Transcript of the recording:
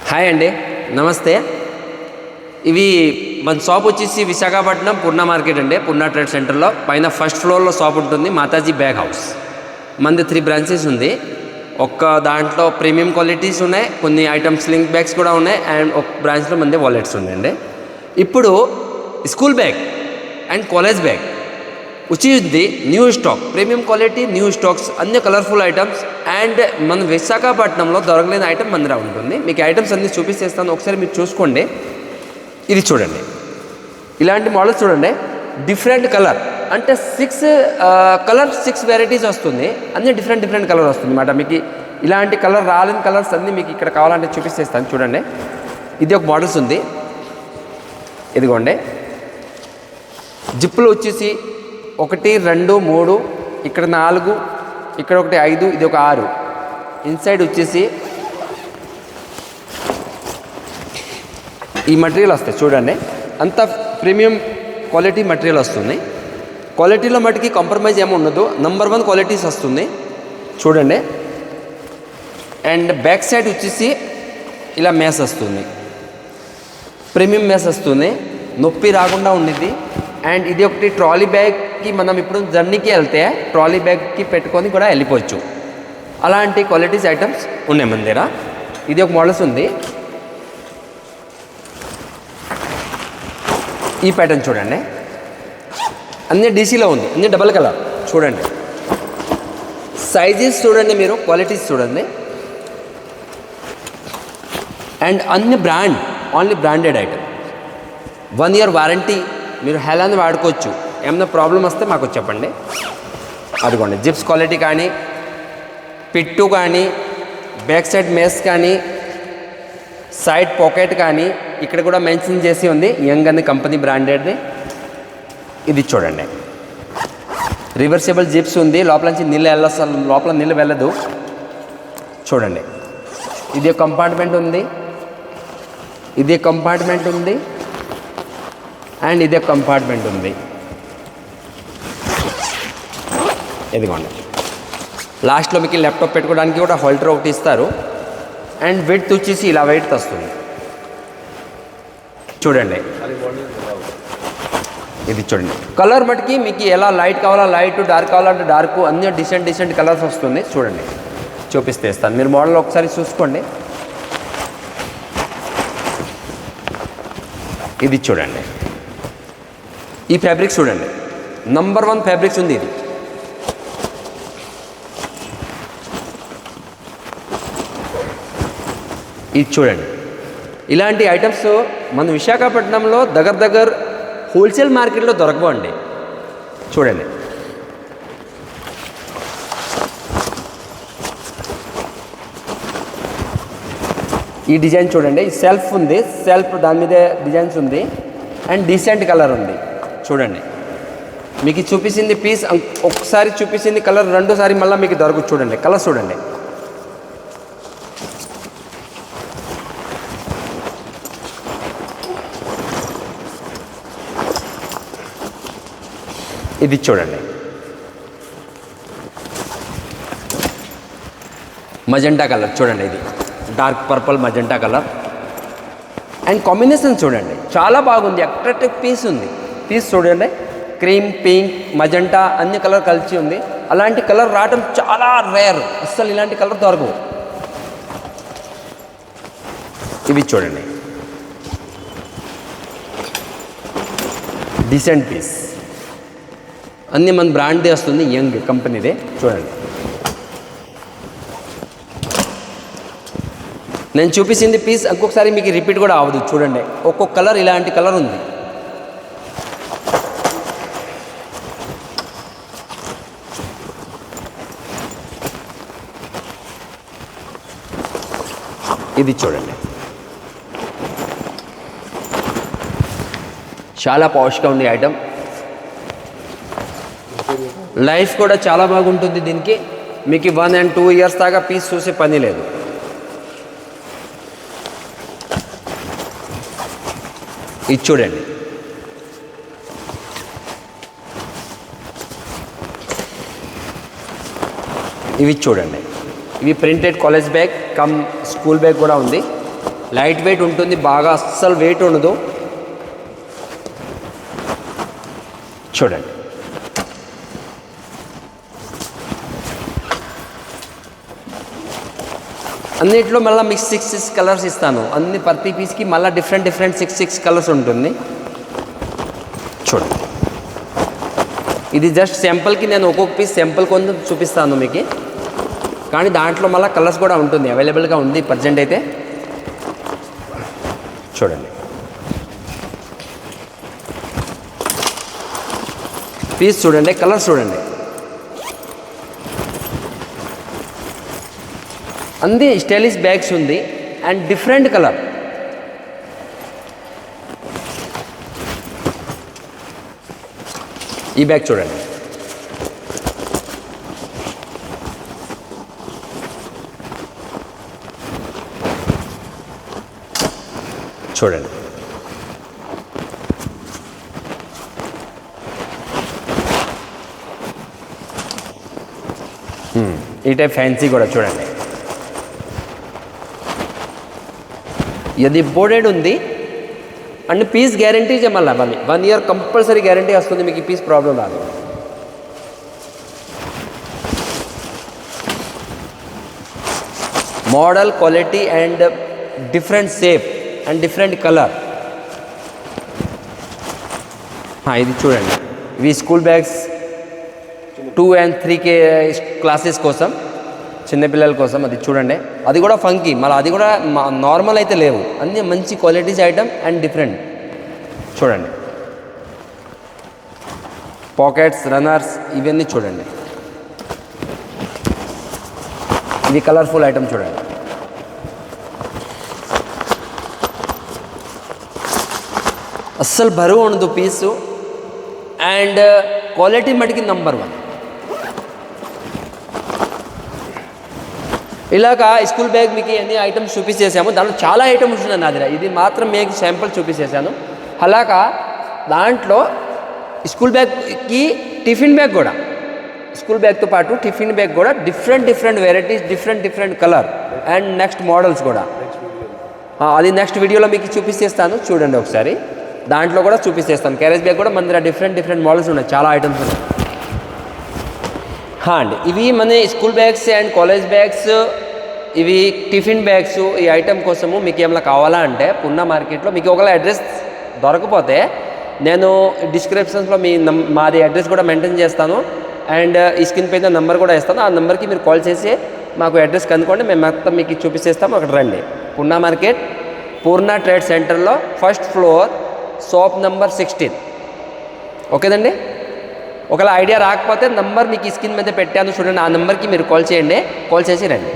Hi అండి, నమస్తే. ఇవి మన షాప్ వచ్చేసి విశాఖపట్నం పూర్ణ మార్కెట్ అండి, పూర్ణ ట్రేడ్ సెంటర్లో పైన ఫస్ట్ ఫ్లోర్లో షాప్ ఉంటుంది. Mataji bag house. మనది 3 బ్రాంచెస్ ఉంది. ఒక్క దాంట్లో ప్రీమియం క్వాలిటీస్ ఉన్నాయి, కొన్ని ఐటమ్స్ స్లింగ్ బ్యాగ్స్ కూడా ఉన్నాయి, అండ్ ఒక బ్రాంచ్లో మనది వాలెట్స్ ఉన్నాయండి. ఇప్పుడు school bag and college bag వచ్చి new stock, premium quality new stocks, అన్ని కలర్ఫుల్ ఐటమ్స్. అండ్ మన విశాఖపట్నంలో దొరకలేని ఐటమ్ మన దగ్గర ఉంటుంది. మీకు ఐటమ్స్ అన్నీ చూపిస్తేస్తాను, ఒకసారి మీరు చూసుకోండి. ఇది చూడండి, ఇలాంటి మోడల్స్ చూడండి. డిఫరెంట్ కలర్ అంటే 6 వెరైటీస్ వస్తుంది. అన్నీ డిఫరెంట్ కలర్ వస్తుంది అన్నమాట. మీకు ఇలాంటి కలర్ రాలేని కలర్స్ అన్నీ మీకు ఇక్కడ కావాలంటే చూపిస్తేస్తాను. చూడండి, ఇది ఒక మోడల్స్ ఉంది. ఇదిగోండి, జిప్పులు వచ్చేసి 1, 2, 3, ఇక్కడ 4, ఇక్కడ ఒకటి 5, ఇది ఒక 6. ఇన్సైడ్ వచ్చేసి ఈ మటీరియల్ వస్తాయి. చూడండి, అంత ప్రీమియం క్వాలిటీ మటీరియల్ వస్తుంది. క్వాలిటీలో మటుకి కాంప్రమైజ్ ఏమి ఉండదు. నంబర్ 1 క్వాలిటీస్ వస్తుంది. చూడండి, అండ్ బ్యాక్ సైడ్ వచ్చేసి ఇలా మేస్ వస్తుంది, ప్రీమియం మేస్ వస్తుంది, నొప్పి రాకుండా ఉండిద్ది. అండ్ ఇది ఒకటి ట్రాలీ బ్యాగ్కి, మనం ఇప్పుడు జర్నీకి వెళ్తే ట్రాలీ బ్యాగ్కి పెట్టుకొని కూడా వెళ్ళిపోవచ్చు. అలాంటి క్వాలిటీస్ ఐటమ్స్ ఉన్నాయి మన దగ్గర. ఇది ఒక మోడల్స్ ఉంది. ఈ ప్యాటర్న్ చూడండి, అన్నీ డీసీలో ఉంది, అన్నీ డబల్ కలర్. చూడండి, సైజెస్ చూడండి, మీరు క్వాలిటీస్ చూడండి. అండ్ అన్ని brand, only branded item. 1 year warranty, మీరు హెలాన్ని వాడుకోవచ్చు. ఏమైనా ప్రాబ్లం వస్తే మాకు చెప్పండి. అదిగోండి, జిప్స్ క్వాలిటీ కానీ, పిట్టు కానీ, బ్యాక్ సైడ్ మేస్ కానీ, సైడ్ పాకెట్ కానీ, ఇక్కడ కూడా మెన్షన్ చేసి ఉంది యంగ్ అని కంపెనీ బ్రాండెడ్ది. ఇది చూడండి, రివర్సిబుల్ జిప్స్ ఉంది. లోపల నుంచి లోపల నీళ్ళు వెళ్ళదు. చూడండి, ఇది కంపార్ట్మెంట్ ఉంది, ఇది కంపార్ట్మెంట్ ఉంది, అండ్ ఇదే కంపార్ట్మెంట్ ఉంది. ఇదిగోండి, లాస్ట్లో మీకు ల్యాప్టాప్ పెట్టుకోవడానికి కూడా హోల్డర్ ఒకటి ఇస్తారు. అండ్ వెయిట్ వచ్చేసి ఇలా వెయిట్ వస్తుంది. చూడండి, ఇది చూడండి. కలర్ మటుకి మీకు ఎలా లైట్ కావాలా లైట్, డార్క్ కావాలంటే డార్క్, అన్ని డిసెంట్ కలర్స్ వస్తుంది. చూడండి, చూపిస్తే ఇస్తాను, మీరు మోడల్ ఒకసారి చూసుకోండి. ఇది చూడండి, ఈ ఫ్యాబ్రిక్స్ చూడండి, నంబర్ 1 ఫ్యాబ్రిక్స్ ఉంది. ఇది చూడండి, ఇలాంటి ఐటమ్స్ మన విశాఖపట్నంలో దగ్గర హోల్సేల్ మార్కెట్లో దొరకవండి. చూడండి, ఈ డిజైన్ చూడండి, ఈ సెల్ఫ్ ఉంది, సెల్ఫ్ దాని మీద డిజైన్స్ ఉంది, అండ్ డీసెంట్ కలర్ ఉంది. చూడండి, మీకు చూపించింది పీస్ ఒకసారి చూపించింది కలర్ రెండోసారి మళ్ళీ మీకు దొరకదు. చూడండి, కలర్ చూడండి. ఇది చూడండి, మజెంటా కలర్. చూడండి, ఇది dark purple magenta colour. And combination చూడండి, చాలా బాగుంది. అట్రాక్టివ్ పీస్ ఉంది. పీస్ చూడండి, క్రీమ్, పింక్, మజెంటా అన్ని కలర్ కలిసి ఉంది. అలాంటి కలర్ రావటం చాలా రేర్, అస్సలు ఇలాంటి కలర్ దొరకవు. ఇవి చూడండి, డీసెంట్ పీస్, అన్నీ మన బ్రాండ్దే వస్తుంది, యంగ్ కంపెనీదే. చూడండి, నేను చూపించింది పీస్ ఇంకొకసారి మీకు రిపీట్ కూడా అవ్వదు. చూడండి, ఒక్కొక్క కలర్ ఇలాంటి కలర్ ఉంది. ఇది చూడండి, చాలా పాష్గా ఉంది ఐటమ్. లైఫ్ కూడా చాలా బాగుంటుంది దీనికి. మీకు 1 and 2 years దాకా పీస్ చూసే పని లేదు. ఇది చూడండి, ఇవి చూడండి, ఇవి printed college bag come school bag కూడా ఉంది. లైట్ వెయిట్ ఉంటుంది, బాగా అస్సలు వెయిట్ ఉండదు. చూడండి, అన్నిట్లో మళ్ళీ మీకు 6 కలర్స్ ఇస్తాను. అన్ని ప్రతి పీస్కి మళ్ళీ డిఫరెంట్ 6 కలర్స్ ఉంటుంది. చూడండి, ఇది జస్ట్ శాంపుల్కి నేను ఒక్కొక్క పీస్ శాంపుల్ కొంచెం చూపిస్తాను మీకు. కానీ దాంట్లో మళ్ళీ కలర్స్ కూడా ఉంటుంది, అవైలబుల్గా ఉంది ప్రజెంట్ అయితే. చూడండి, పీస్ చూడండి, కలర్స్ చూడండి, అన్ని స్టైలిష్ బ్యాగ్స్ ఉంది అండ్ డిఫరెంట్ కలర్. ఈ బ్యాగ్ చూడండి, చూడండి, ఈ టైప్ ఫ్యాన్సీ కూడా చూడండి. ఇది బోర్డెడ్ ఉంది అండ్ పీస్ గ్యారంటీ మళ్ళీ 1 ఇయర్ కంపల్సరీ గ్యారంటీ వస్తుంది మీకు. ఈ పీస్ ప్రాబ్లం రాదు. Model, quality and different shape and different colour. ఇది చూడండి, ఇవి school bags 2 and 3K classes కోసం, చిన్నపిల్లల కోసం. అది చూడండి, అది కూడా ఫంకీ, మళ్ళీ అది కూడా నార్మల్ అయితే లేవు, అన్నీ మంచి క్వాలిటీస్ ఐటమ్ అండ్ డిఫరెంట్. చూడండి, పాకెట్స్, రన్నర్స్ ఇవన్నీ చూడండి. ఇది కలర్ఫుల్ ఐటమ్ చూడండి. అస్సలు బరువు ఉండదు పీసు అండ్ క్వాలిటీ మటుకి నంబర్ 1. ఇలాగా స్కూల్ బ్యాగ్ మీకు అన్ని ఐటమ్స్ చూపించేసాము. దాంట్లో చాలా ఐటమ్స్ ఉన్నాయి నా దగ్గర, ఇది మాత్రం మీకు శాంపుల్ చూపించేసాను. అలాగా దాంట్లో స్కూల్ బ్యాగ్కి టిఫిన్ బ్యాగ్ కూడా, స్కూల్ బ్యాగ్తో పాటు టిఫిన్ బ్యాగ్ కూడా different varieties, different colour and next models కూడా. అది నెక్స్ట్ వీడియోలో మీకు చూపిస్తేస్తాను, చూడండి ఒకసారి. దాంట్లో కూడా చూపిస్తేస్తాను. క్యారేజ్ బ్యాగ్ కూడా మన దగ్గర డిఫరెంట్ మోడల్స్ ఉన్నాయి, చాలా ఐటమ్స్ ఉన్నాయి. అండి ఇవి మన school bags and college bags, ఇవి టిఫిన్ బ్యాగ్స్. ఈ ఐటమ్ కోసము మీకు ఏమైనా కావాలా అంటే పూర్ణ మార్కెట్లో మీకు ఒకవేళ అడ్రస్ దొరకపోతే నేను డిస్క్రిప్షన్స్లో మాది అడ్రస్ కూడా మెయింటైన్ చేస్తాను అండ్ ఈ స్క్రీన్ పైన నెంబర్ కూడా ఇస్తాను. ఆ నెంబర్కి మీరు కాల్ చేసి మాకు అడ్రస్ కనుక్కోండి, మేము మొత్తం మీకు చూపిస్తాము. అక్కడ రండి. పూర్ణ మార్కెట్, పూర్ణ ట్రేడ్ సెంటర్లో 1st ఫ్లోర్, షాప్ నెంబర్ 16. ఓకేదండి. ఒకవేళ ఐడియా రాకపోతే నంబర్ మీకు ఈ స్క్రీన్ మీద పెట్టాను చూడండి, ఆ నెంబర్కి మీరు కాల్ చేయండి, కాల్ చేసి రండి.